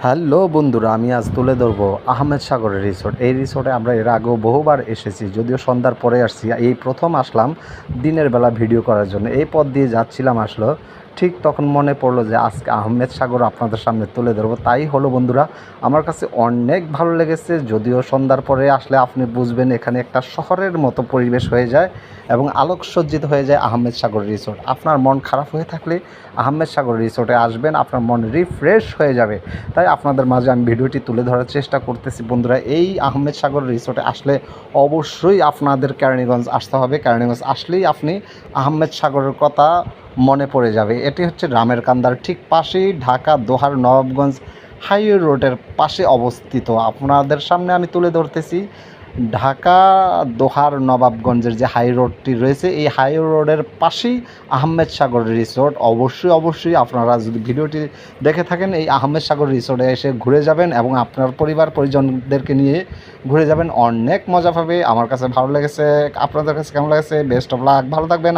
Hello বন্ধুরা, আমি আজ তুলে ধরবো আহমেদ সাগরের রিসোর্ট। এই রিসোর্টে আমরা এর আগেও বহুবার এসেছি, যদিও সন্ধ্যার পরে আসছি। এই প্রথম আসলাম দিনের বেলা ভিডিও করার জন্য। এই পথ দিয়ে যাচ্ছিলাম, ঠিক তখন মনে পড়লো যে আজকে আহমেদ সাগর আপনাদের সামনে তুলে ধরবো। তাই হলো বন্ধুরা, আমার কাছে অনেক ভালো লেগেছে। যদিও সন্ধ্যার পরে আসলে আপনি বুঝবেন এখানে একটা শহরের মতো পরিবেশ হয়ে যায় এবং আলোকসজ্জিত হয়ে যায় আহমেদ সাগর রিসোর্ট। আপনার মন খারাপ হয়ে থাকলে আহমেদ সাগর রিসোর্টে আসবেন, আপনার মন রিফ্রেশ হয়ে যাবে। তাই আপনাদের মাঝে আমি ভিডিওটি তুলে ধরার চেষ্টা করতেছি বন্ধুরা। এই আহমেদ সাগর রিসোর্টে আসলে অবশ্যই আপনাদের কেরানীগঞ্জ আসতে হবে। কেরানীগঞ্জ আসলেই আপনি আহমেদ সাগরের কথা মনে পড়ে যাবে। এটি হচ্ছে রামের কান্দার ঠিক পাশেই, ঢাকা দোহার নবাবগঞ্জ হাইওয়ে রোডের পাশে অবস্থিত। আপনাদের সামনে আমি তুলে ধরতেছি ঢাকা দোহার নবাবগঞ্জের যে হাই রোডটি রয়েছে, এই হাই রোডের পাশেই আহমেদ সাগর রিসোর্ট। অবশ্যই আপনারা যদি ভিডিওটি দেখে থাকেন, এই আহমেদ সাগর রিসোর্টে এসে ঘুরে যাবেন এবং আপনার পরিবার পরিজনদেরকে নিয়ে ঘুরে যাবেন, অনেক মজা পাবে। আমার কাছে ভালো লেগেছে, আপনাদের কাছে কেমন লেগেছে? বেস্ট অফ লাক, ভালো থাকবেন।